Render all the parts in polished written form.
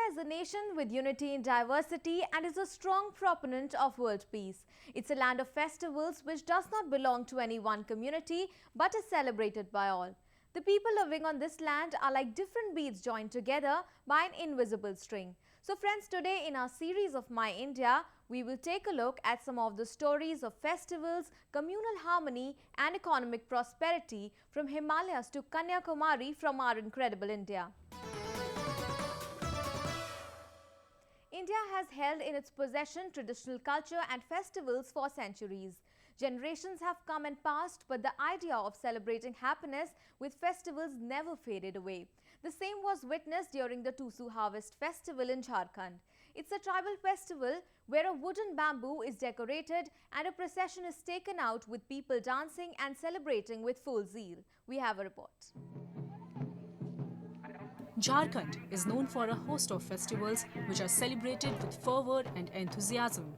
is a nation with unity in diversity and is a strong proponent of world peace. It's a land of festivals which does not belong to any one community but is celebrated by all. The people living on this land are like different beads joined together by an invisible string. So friends, today in our series of My India, we will take a look at some of the stories of festivals, communal harmony and economic prosperity from Himalayas to Kanyakumari from our incredible India. India has held in its possession traditional culture and festivals for centuries. Generations have come and passed, but the idea of celebrating happiness with festivals never faded away. The same was witnessed during the Tusu Harvest Festival in Jharkhand. It's a tribal festival where a wooden bamboo is decorated and a procession is taken out with people dancing and celebrating with full zeal. We have a report. Jharkhand is known for a host of festivals which are celebrated with fervour and enthusiasm.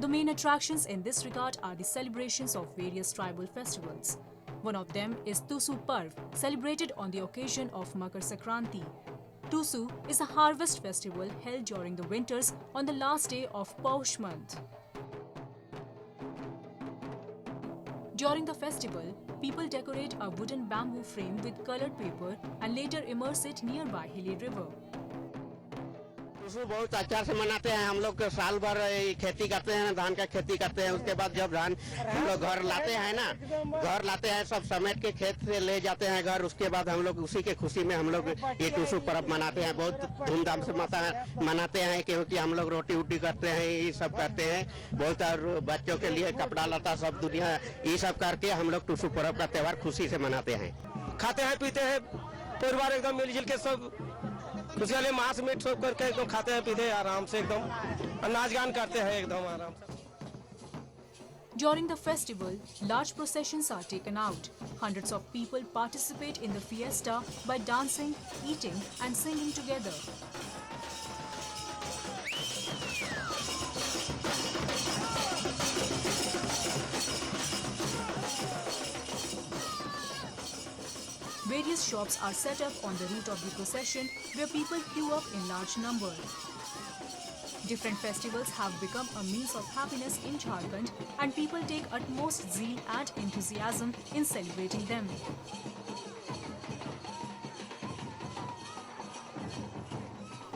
The main attractions in this regard are the celebrations of various tribal festivals. One of them is Tusu Parv, celebrated on the occasion of Makar Sankranti. Tusu is a harvest festival held during the winters on the last day of Paush month. During the festival, people decorate a wooden bamboo frame with colored paper and later immerse it nearby hilly river. Tusu बहुत अच्छा से मनाते हैं। हम लोग साल भर खेती करते हैं, धान का खेती करते हैं। उसके बाद जब धान हम लोग घर लाते हैं ना, घर लाते हैं, सब समेट के खेत से ले जाते हैं घर। उसके बाद हम लोग उसी के खुशी में हम लोग ये टूसू पर्व मनाते हैं। बहुत धूमधाम से मनाते हैं क्योंकि हम लोग रोटी वोटी करते हैं, ये सब करते हैं। बहुत बच्चों के लिए कपड़ा लता सब दुनिया ये सब करके हम लोग टूसू पर्व का त्योहार खुशी से मनाते हैं। खाते हैं पीते हैं, परिवार एकदम मिलजुल के सब खुशहाली मांस मीट सब करके एकदम खाते हैं पीते हैं आराम से एकदम नाच गान करते हैं एकदम आराम से। During the festival, large processions are taken out. Hundreds of people participate in the fiesta by dancing, eating and singing together. Various shops are set up on the route of the procession where people queue up in large number. Different festivals have become a means of happiness in Jharkhand and people take utmost zeal and enthusiasm in celebrating them.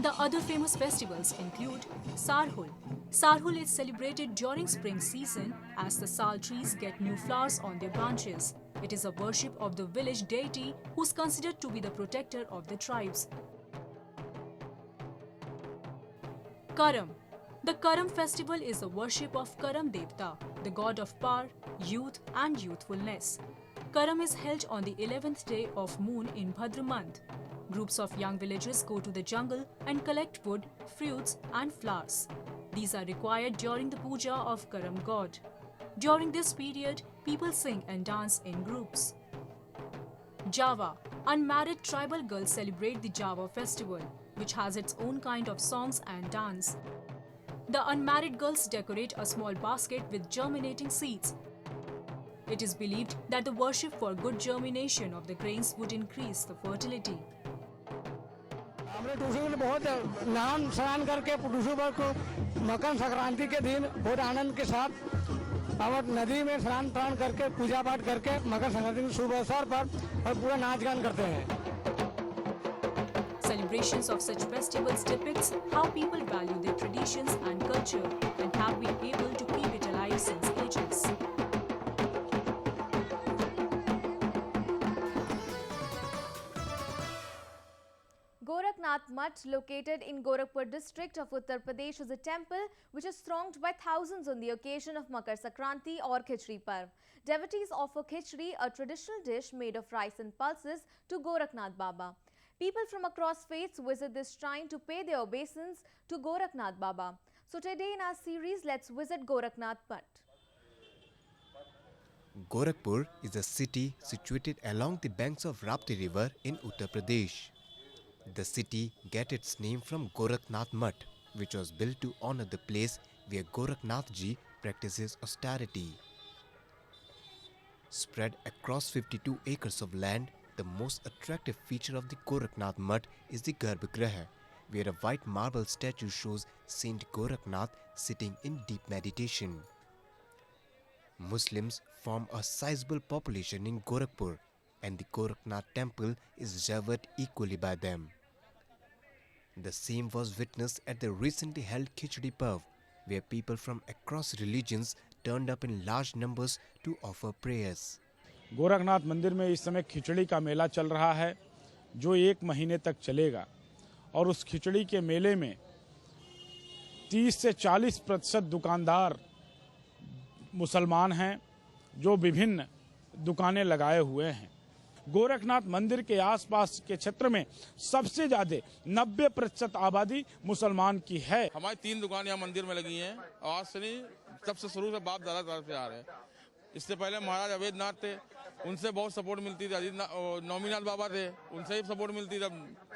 The other famous festivals include Sarhul. Sarhul is celebrated during spring season as the sal trees get new flowers on their branches. It is a worship of the village deity who is considered to be the protector of the tribes. Karam. The Karam festival is a worship of Karam Devta, the god of power, youth and youthfulness. Karam is held on the 11th day of moon in Bhadra month. Groups of young villagers go to the jungle and collect wood, fruits and flowers. These are required during the puja of Karam god. During this period, people sing and dance in groups. Java. Unmarried tribal girls celebrate the Java festival, which has its own kind of songs and dance. The unmarried girls decorate a small basket with germinating seeds. It is believed that the worship for good germination of the grains would increase the fertility. हमने टूसू में बहुत नहान स्नान करके टूसू पर को मकर संक्रांति के दिन बहुत आनंद के साथ और नदी में स्नान करके पूजा पाठ करके मकर संक्रांति के शुभ अवसर पर और पूरा नाच गान करते हैं। Celebrations of such festivals depicts how people value their traditions and culture and have been able to keep it alive since ages. Gorakhnath Mutt, located in Gorakhpur district of Uttar Pradesh, is a temple which is thronged by thousands on the occasion of Makar Sankranti or Khichdi Parv. Devotees offer khichdi, a traditional dish made of rice and pulses, to Gorakhnath Baba. People from across faiths visit this shrine to pay their obeisance to Gorakhnath Baba. So today in our series, let's visit Gorakhnath Mutt. Gorakhpur is a city situated along the banks of Rapti river in Uttar Pradesh. The city gets its name from Gorakhnath Mutt, which was built to honor the place where Gorakhnath Ji practices austerity. Spread across 52 acres of land, the most attractive feature of the Gorakhnath Mutt is the Garbhagriha, where a white marble statue shows Saint Gorakhnath sitting in deep meditation. Muslims form a sizable population in Gorakhpur, and the Gorakhnath temple is revered equally by them. The same was witnessed at the recently held Khichdi Parv, where people from across religions turned up in large numbers to offer prayers. Gorakhnath मंदिर में इस समय खिचड़ी का मेला चल रहा है जो 1 महीने तक चलेगा और उस खिचड़ी के मेले में 30 से 40% दुकानदार मुसलमान हैं जो विभिन्न दुकानें लगाए हुए हैं। गोरखनाथ मंदिर के आसपास के क्षेत्र में सबसे ज्यादा 90% आबादी मुसलमान की है। हमारी 3 दुकान यहाँ मंदिर में लगी हैं। आज से नहीं, तब से शुरू से बाप दादा से आ रहे हैं। इससे पहले महाराज अवैधनाथ थे, उनसे बहुत सपोर्ट मिलती थी। नौमीनाथ बाबा थे, उनसे ही सपोर्ट मिलती थी।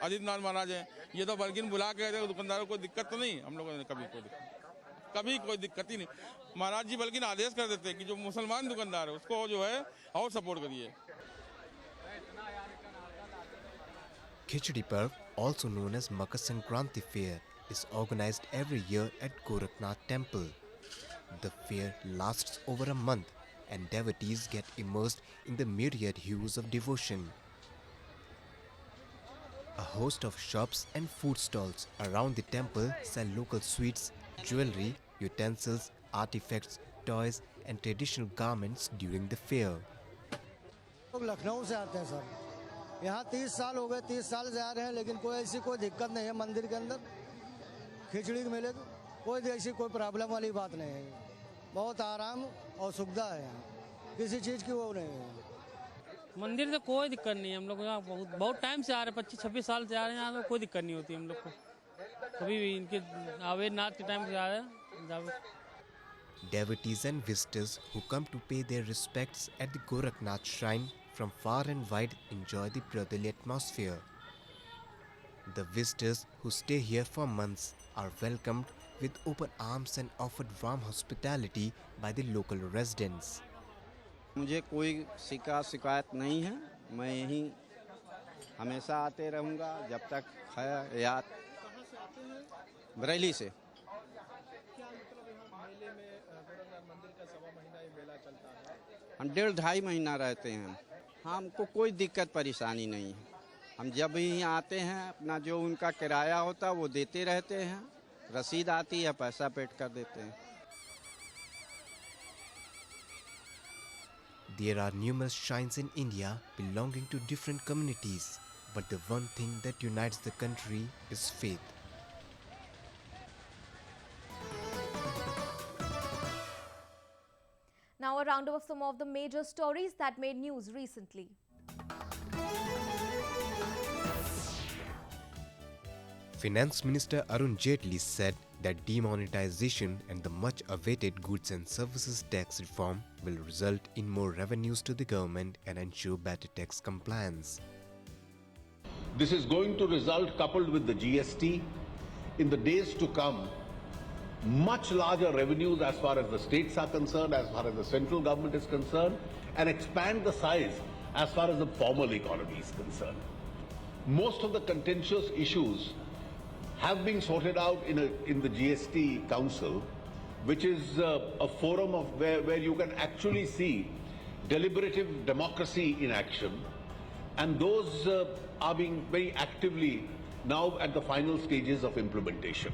अजीतनाथ महाराज हैं, ये तो बल्कि बुला के दुकानदारों को दिक्कत तो नहीं, हम लोगों ने कभी कोई दिक्कत ही नहीं। महाराज जी बल्कि आदेश कर देते कि जो मुसलमान दुकानदार है उसको जो है और सपोर्ट करिए। Khichdi Parv, also known as Makar Sankranti Fair, is organized every year at Gorakhnath Temple. The fair lasts over a month and devotees get immersed in the myriad hues of devotion. A host of shops and food stalls around the temple sell local sweets, jewelry, utensils, artifacts, toys and traditional garments during the fair. लोग लखनऊ से आते हैं sir, यहाँ 30 साल हो गए, 30 साल से आ रहे हैं, लेकिन कोई दिक्कत नहीं है। मंदिर के अंदर खिचड़ी के मेले कोई प्रॉब्लम वाली बात नहीं है। बहुत आराम और सुविधा है, यहाँ किसी चीज़ की वो नहीं है। मंदिर से कोई दिक्कत नहीं है। हम लोग यहाँ बहुत टाइम से आ रहे हैं, 25-26 साल से आ रहे हैं। यहाँ कोई दिक्कत नहीं होती हम लोग को, कभी भी इनके अवैधनाथ के टाइम से आ रहे हैं। Devotees and visitors who come to pay their respects at the Gorakhnath shrine from far and wide enjoy the brotherly atmosphere. The visitors who stay here for months are welcomed with open arms and offered warm hospitality by the local residents. मुझे कोई शिकायत नहीं है। मैं यहीं हमेशा आते रहूँगा जब तक हयात। बरेली से। हम 1.5 महीना रहते हैं। हमको कोई दिक्कत परेशानी नहीं है। हम जब भी यहाँ आते हैं, अपना जो उनका किराया होता है वो देते रहते हैं। रसीद आती है, पैसा पेड कर देते हैं। There are numerous shrines in India belonging to different communities, but the one thing that unites the country is faith. Now a roundup of some of the major stories that made news recently. Finance Minister Arun Jaitley said that demonetization and the much-awaited goods and services tax reform will result in more revenues to the government and ensure better tax compliance. This is going to result, coupled with the GST, in the days to come, much larger revenues as far as the states are concerned, as far as the central government is concerned, and expand the size as far as the formal economy is concerned. Most of the contentious issues have been sorted out in the GST Council, which is a forum of where you can actually see deliberative democracy in action, and those are being very actively now at the final stages of implementation.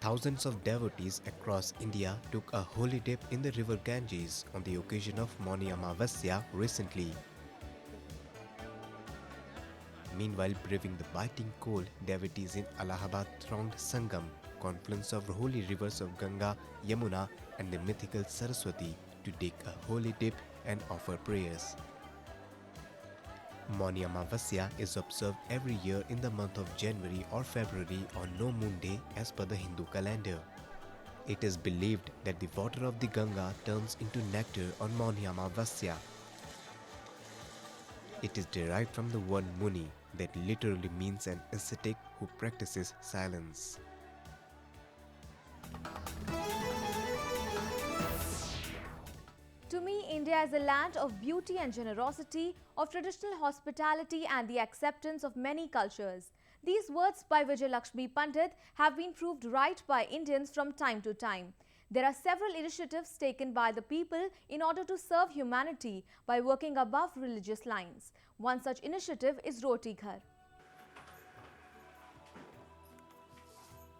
Thousands of devotees across India took a holy dip in the river Ganges on the occasion of Mauni Amavasya recently. Meanwhile, braving the biting cold, devotees in Allahabad thronged Sangam, confluence of holy rivers of Ganga, Yamuna and the mythical Saraswati, to take a holy dip and offer prayers. Mauni Amavasya is observed every year in the month of January or February on no moon day as per the Hindu calendar. It is believed that the water of the Ganga turns into nectar on Mauni Amavasya. It is derived from the word Muni, that literally means an ascetic who practices silence. To me, India is a land of beauty and generosity, of traditional hospitality and the acceptance of many cultures. These words by Vijay Lakshmi Pandit have been proved right by Indians from time to time. There are several initiatives taken by the people in order to serve humanity by working above religious lines. One such initiative is Roti Ghar.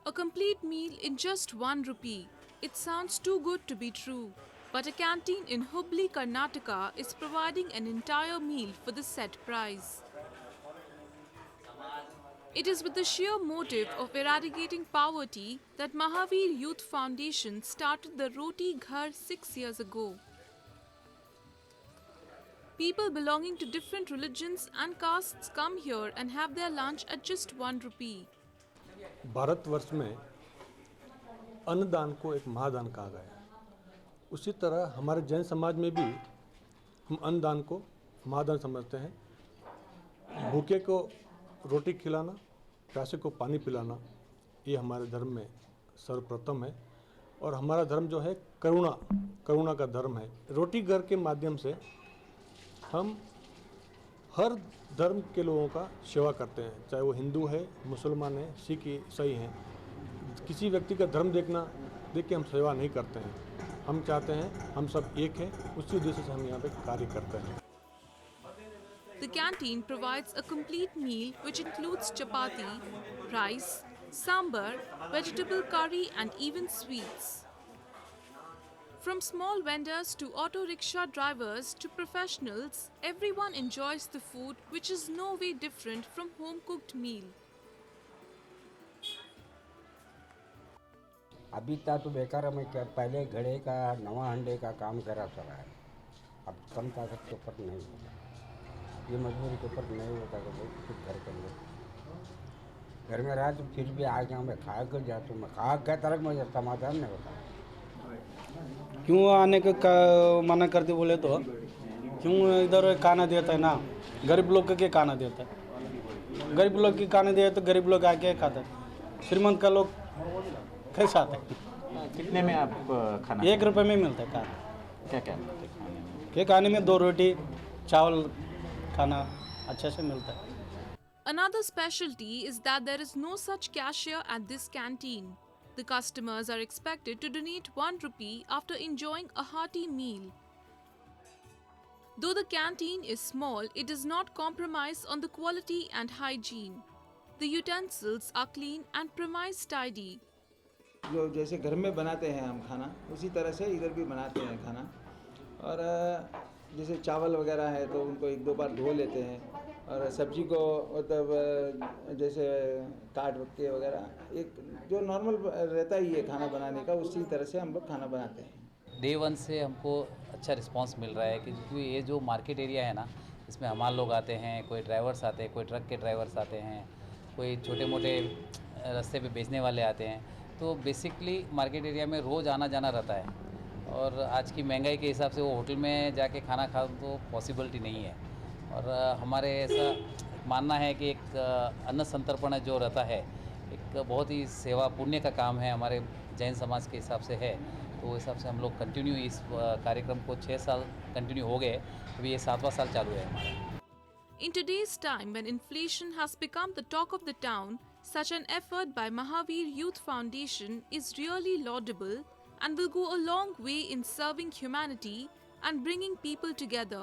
A complete meal in just ₹1. It sounds too good to be true. But a canteen in Hubli, Karnataka is providing an entire meal for the set price. It is with the sheer motive of eradicating poverty that Mahavir Youth Foundation started the Roti Ghar 6 years ago. People belonging to different religions and castes come here and have their lunch at just ₹1. Bharatvarsh में अन्नदान को एक महादान कहा गया है। उसी तरह हमारे जैन समाज में भी हम अन्नदान को महादान समझते हैं। भूखे को रोटी खिलाना, प्यासे को पानी पिलाना, ये हमारे धर्म में सर्वप्रथम है। और हमारा धर्म जो है करुणा का धर्म है। रोटी घर के माध्यम से हम हर धर्म के लोगों का सेवा करते हैं, चाहे वो हिंदू है, मुसलमान है, सिख, ईसाई हैं। किसी व्यक्ति का धर्म देख के हम सेवा नहीं करते हैं। हम चाहते हैं हम सब एक हैं, उसी उद्देश्य से हम यहाँ पे कार्य करते हैं। The canteen provides a complete meal which includes chapati, rice, sambar, vegetable curry and even sweets. From small vendors to auto rickshaw drivers to professionals, everyone enjoys the food which is no way different from home cooked meal. अभी तक तो बेकार में क्या पहले घड़े का नवा अंडे का काम करा चला है। अब कम ताकत के ऊपर नहीं होता, ये मजबूरी के ऊपर नहीं होता तो भाई कुछ घर के लोग घर में रहा तो फिर भी आ गया, मैं खा कर जाता हूँ। मैं खा गया तक मुझे समाधान नहीं होता। क्यों आने का मना करते बोले तो क्यों इधर खाना देता है ना, गरीब लोग के खाना देता है। गरीब लोग की खाना दिया तो गरीब लोग आके खाता है, श्रीमंत का लोग कैसे आता है। कितने में आप खाना ₹1 में मिलता है खाना। क्या क्या मिलता है खाने में? के खाने में 2 रोटी चावल खाना अच्छे से मिलता है। Another specialty is that there is no such cashier at this canteen. The customers are expected to donate ₹1 after enjoying a hearty meal. Though the canteen is small, it does not compromise on the quality and hygiene. The utensils are clean and premise tidy. जो जैसे घर में बनाते हैं हम खाना, उसी तरह से इधर भी बनाते हैं खाना। और जैसे चावल वगैरह है तो उनको 1-2 बार धो लेते हैं। और सब्जी को मतलब जैसे काट के वगैरह एक जो नॉर्मल रहता ही है खाना बनाने का, उसी तरह से हम लोग खाना बनाते हैं। डे 1 से हमको अच्छा रिस्पांस मिल रहा है क्योंकि ये जो मार्केट एरिया है ना, इसमें हमारे लोग आते हैं, कोई ड्राइवर्स आते हैं, कोई ट्रक के ड्राइवर्स आते हैं, कोई छोटे मोटे रास्ते पे बेचने वाले आते हैं। तो बेसिकली मार्केट एरिया में रोज़ आना जाना रहता है। और आज की महंगाई के हिसाब से वो होटल में जाके खाना खा तो पॉसिबिलिटी नहीं है। और हमारे ऐसा मानना है कि एक अन्न संतर्पण जो रहता है, एक बहुत ही सेवा पुण्य का काम है, हमारे जैन समाज के हिसाब से है। तो उस हिसाब से हम लोग कंटिन्यू इस कार्यक्रम को 6 साल कंटिन्यू हो गए, अभी ये 7वां साल चालू है हमारा। In today's time when inflation has become the talk of the town, such an effort by Mahavir Youth Foundation is really laudable and will go a long way in serving humanity and bringing people together.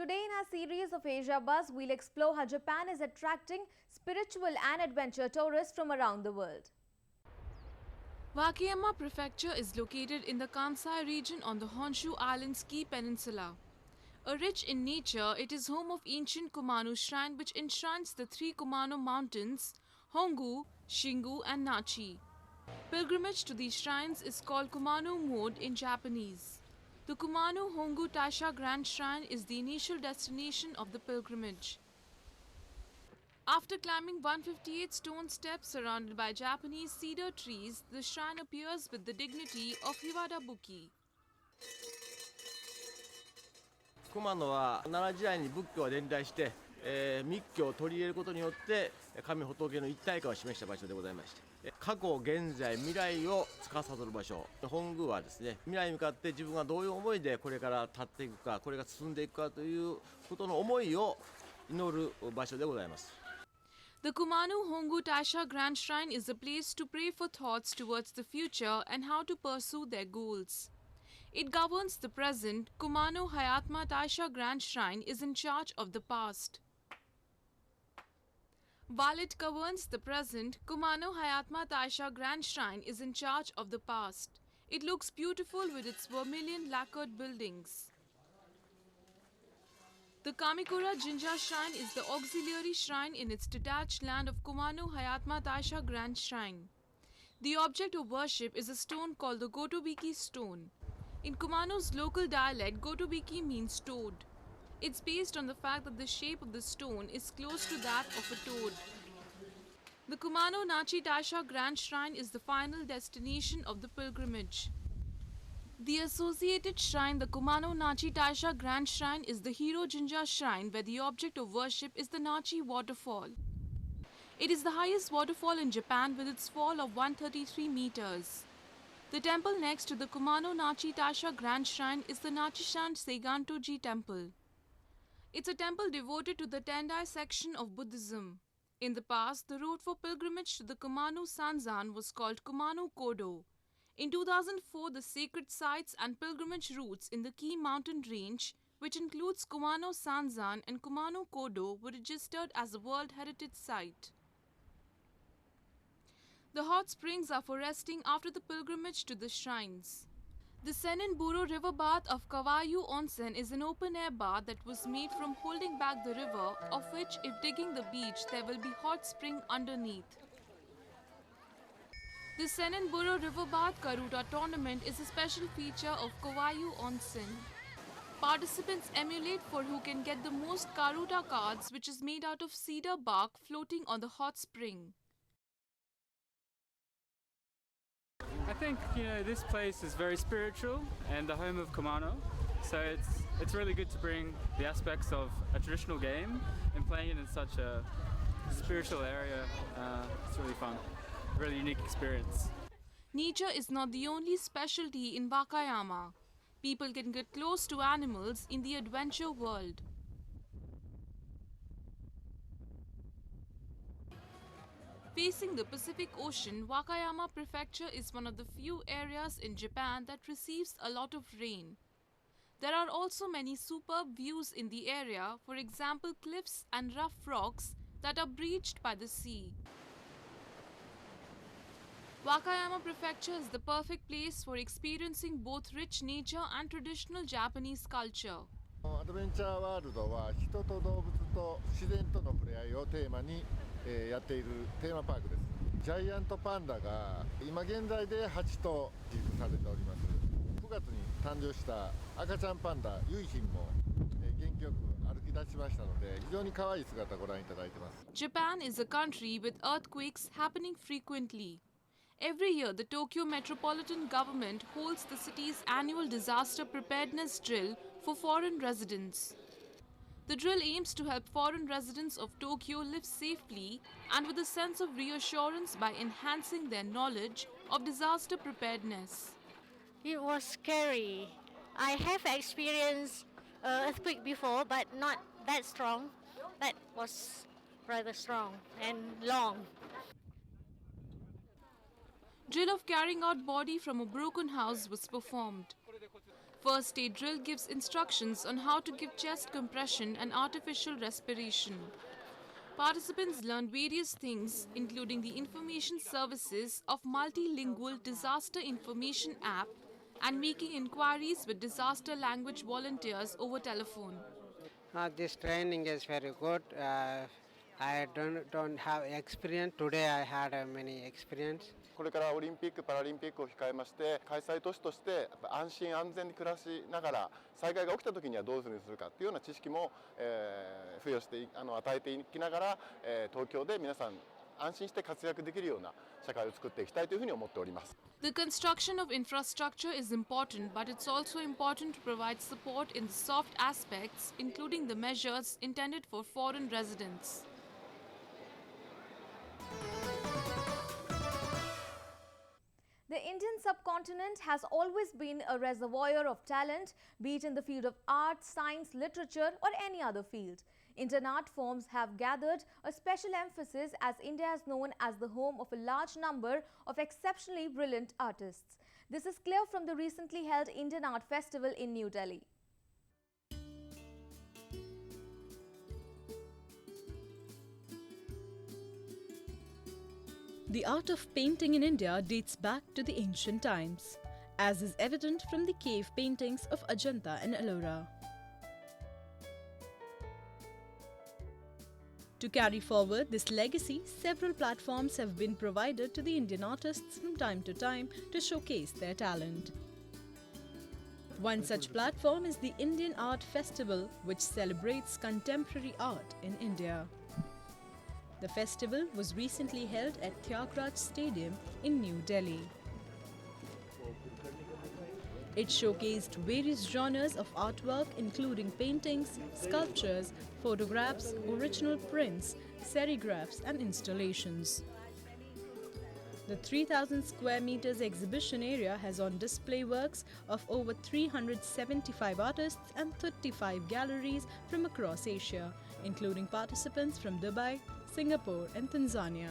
Today in our series of Asia Buzz, we'll explore how Japan is attracting spiritual and adventure tourists from around the world. Wakayama Prefecture is located in the Kansai region on the Honshu Island ski peninsula. A rich in nature, it is home of ancient Kumano shrine which enshrines the 3 Kumano mountains, Hongu, Shingu and Nachi. Pilgrimage to these shrines is called Kumano Mode in Japanese. The Kumano Hongu Taisha Grand Shrine is the initial destination of the pilgrimage. After climbing 158 stone steps surrounded by Japanese cedar trees, the shrine appears with the dignity of Hiwadabuki. 熊野は奈良時代に仏教が伝来して、密教を取り入れることによって神仏の一体化を示した場所でございまして、過去現在未来を司る場所、本宮はですね、未来に向かって自分がどういう思いでこれから立っていくか、これが進んでいくかということの思いを祈る場所でございます。 The Kumanu Hongu Taisha Grand Shrine is a place to pray for thoughts towards the future and how to pursue their goals. It governs the present. Kumano Hayatma Taisha Grand Shrine is in charge of the past. While it governs the present, Kumano Hayatma Taisha Grand Shrine is in charge of the past. It looks beautiful with its vermilion lacquered buildings. The Kamikura Jinja Shrine is the auxiliary shrine in its detached land of Kumano Hayatma Taisha Grand Shrine. The object of worship is a stone called the Gotobiki stone. In Kumano's local dialect, Gotobiki means toad. It's based on the fact that the shape of the stone is close to that of a toad. The Kumano Nachi Taisha Grand Shrine is the final destination of the pilgrimage. The associated shrine, the Kumano Nachi Taisha Grand Shrine, is the Hiro Jinja Shrine, where the object of worship is the Nachi waterfall. It is the highest waterfall in Japan with its fall of 133 meters. The temple next to the Kumano Nachi Taisha Grand Shrine is the Nachishan Seigantoji Temple. It's a temple devoted to the Tendai section of Buddhism. In the past, the route for pilgrimage to the Kumano Sanzan was called Kumano Kodo. In 2004, the sacred sites and pilgrimage routes in the key mountain range, which includes Kumano Sanzan and Kumano Kodo, were registered as a World Heritage Site. The hot springs are for resting after the pilgrimage to the shrines. The Senenburo river bath of Kawayu Onsen is an open-air bath that was made from holding back the river, of which, if digging the beach, there will be hot spring underneath. The Senenburo River Bath Karuta tournament is a special feature of Kawayu Onsen. Participants emulate for who can get the most Karuta cards, which is made out of cedar bark floating on the hot spring. I think, this place is very spiritual and the home of Kumano. So it's really good to bring the aspects of a traditional game and playing it in such a spiritual area. It's really fun. Really unique experience. Nature is not the only specialty in Wakayama. People can get close to animals in the adventure world. Facing the Pacific Ocean, Wakayama Prefecture is one of the few areas in Japan that receives a lot of rain. There are also many superb views in the area, for example cliffs and rough rocks that are breached by the sea. Wakayama Prefecture is the perfect place for experiencing both rich nature and traditional Japanese culture. アドベンチャーワールドは人と動物と自然との触れ合いをテーマにやっているテーマパークです。ジャイアントパンダが今現在で8頭飼育されております。9月に誕生した赤ちゃんパンダユイヒンも元気よく歩き出しましたので非常に可愛い姿をご覧いただいています。 Japan is a country with earthquakes happening frequently. Every year, the Tokyo Metropolitan Government holds the city's annual disaster preparedness drill for foreign residents. The drill aims to help foreign residents of Tokyo live safely and with a sense of reassurance by enhancing their knowledge of disaster preparedness. It was scary. I have experienced earthquake before, but not that strong. That was rather strong and long. Drill of carrying out body from a broken house was performed. First aid drill gives instructions on how to give chest compression and artificial respiration. Participants learned various things, including the information services of multilingual disaster information app and making inquiries with disaster language volunteers over telephone. This training is very good. I don't have experience. Today I had many experience. これからオリンピック・パラリンピックを控えまして開催都市として安心安全に暮らしながら災害が起きた時にはどういうふうにするかというような知識も付与して与えていきながら東京で皆さん安心して活躍できるような社会を作っていきたいというふうに思っております。 The construction of infrastructure is important, but it's also important to provide support in the soft aspects, including the measures intended for foreign residents. The Indian subcontinent has always been a reservoir of talent, be it in the field of art, science, literature or any other field. Indian art forms have gathered a special emphasis as India is known as the home of a large number of exceptionally brilliant artists. This is clear from the recently held Indian Art Festival in New Delhi. The art of painting in India dates back to the ancient times, as is evident from the cave paintings of Ajanta and Ellora. To carry forward this legacy, several platforms have been provided to the Indian artists from time to time to showcase their talent. One such platform is the Indian Art Festival, which celebrates contemporary art in India. The festival was recently held at Tyagraj Stadium in New Delhi. It showcased various genres of artwork including paintings, sculptures, photographs, original prints, serigraphs and installations. The 3,000 square meters exhibition area has on display works of over 375 artists and 35 galleries from across Asia, including participants from Dubai, Singapore and Tanzania.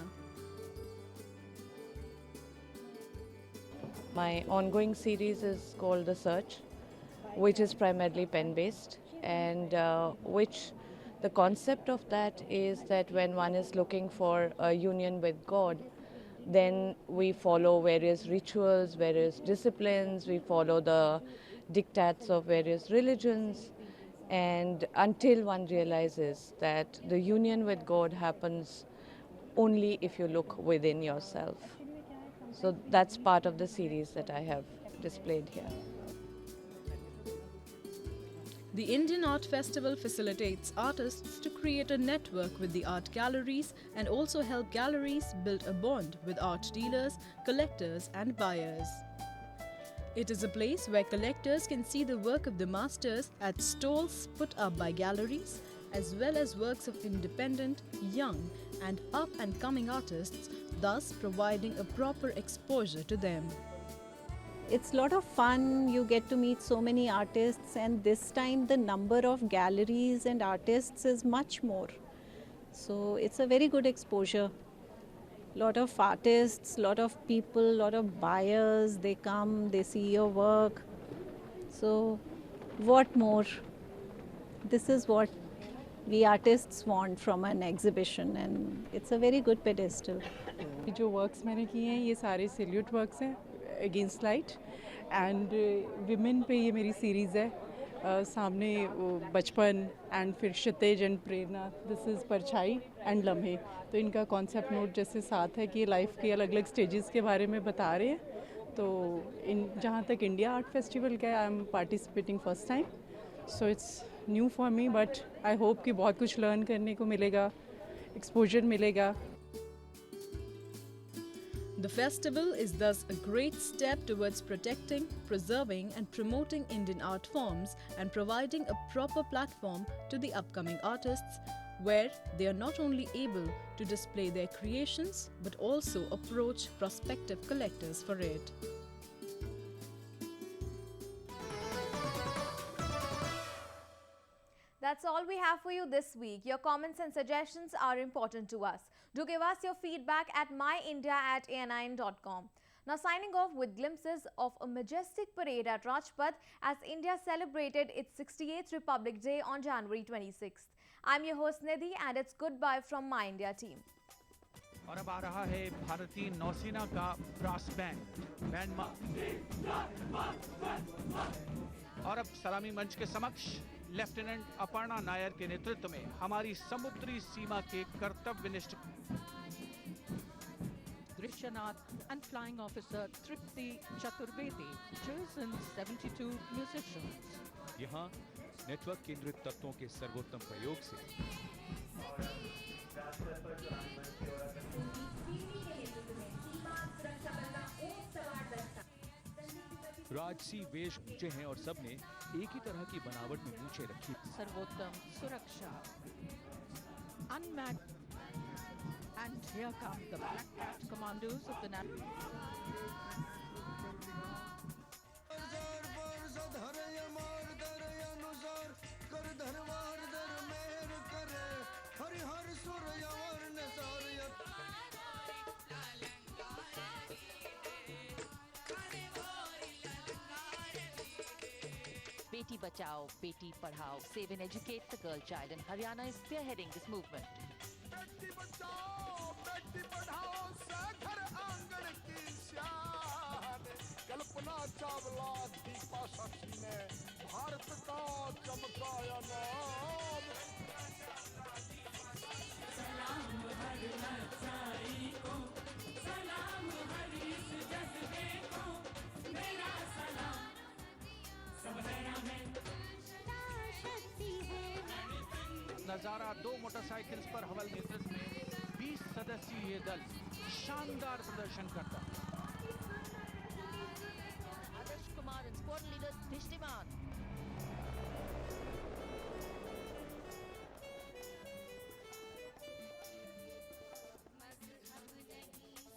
My ongoing series is called The Search, which is primarily pen-based, and which the concept of that is that when one is looking for a union with God, then we follow various rituals, various disciplines, we follow the diktats of various religions, and until one realizes that the union with God happens only if you look within yourself. So that's part of the series that I have displayed here. The Indian Art Festival facilitates artists to create a network with the art galleries and also help galleries build a bond with art dealers, collectors and buyers. It is a place where collectors can see the work of the masters at stalls put up by galleries, as well as works of independent, young and up-and-coming artists, thus providing a proper exposure to them. It's a lot of fun, you get to meet so many artists, and this time the number of galleries and artists is much more. So it's a very good exposure. Lot of artists, lot of people, lot of buyers, they come, they see your work. So what more? This is what we artists want from an exhibition, and it's a very good pedestal. जो works मैंने किए हैं ये सारे salute works हैं against light and women पे ये मेरी सीरीज़ है सामने बचपन एंड फिर क्षितिज एंड प्रेरणा, दिस इज़ परछाई एंड लम्हे. तो इनका कॉन्सेप्ट नोट जैसे साथ है कि लाइफ के अलग अलग स्टेजेस के बारे में बता रहे हैं. तो इन जहाँ तक इंडिया आर्ट फेस्टिवल का I am participating first time, so it's new for me, but I hope कि बहुत कुछ लर्न करने को मिलेगा, एक्सपोजर मिलेगा. The festival is thus a great step towards protecting, preserving and promoting Indian art forms and providing a proper platform to the upcoming artists where they are not only able to display their creations but also approach prospective collectors for it. That's all we have for you this week. Your comments and suggestions are important to us. Do give us your feedback at myindia@an9.com. Now signing off with glimpses of a majestic parade at Rajpath as India celebrated its 68th Republic Day on January 26th. I'm your host Nidhi and it's goodbye from My India team. और अब आ रहा है भारतीय नौसेना का brass band और अब सलामी मंच के समक्ष लेफ्टिनेंट अपर्णा नायर के नेतृत्व में हमारी समुद्री सीमा के कर्तव्यनिष्ठ Drishyanath and Flying Officer Tripti Chaturvedi, chosen 72 musicians. यहाँ नेटवर्क केंद्रित तत्वों के सर्वोत्तम प्रयोग से राजसी वेश ऊंचे हैं और सबने एक ही तरह की बनावट में मूछें रखी. सर्वोत्तम सुरक्षा. Unmanned. And here come the Black Cat Commandos of the Beti Bachao, Beti Padhao, save and educate the girl child, and Haryana is spearheading this movement. Beti Bachao Beti Padhao से घर आंगन की शान कल्पना चावला दीपा साक्षी ने भारत का चमकाया नाम सलाम हर लड़ाई को सलाम हर इस जज्बे को मेरा सलाम सब हैरान नजारा 2 मोटरसाइकिल्स पर हवल नेतृत्व में 20 सदस्यीय दल शानदार प्रदर्शन करता। Adarsh Kumar and squad leader Dishtiman.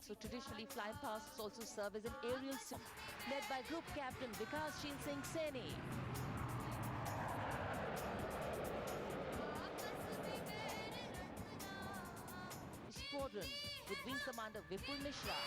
So traditionally, flypasts also serve as an aerial led by group captain Vikas Singh Saini. Squadron with Wing Commander Vipul Mishra.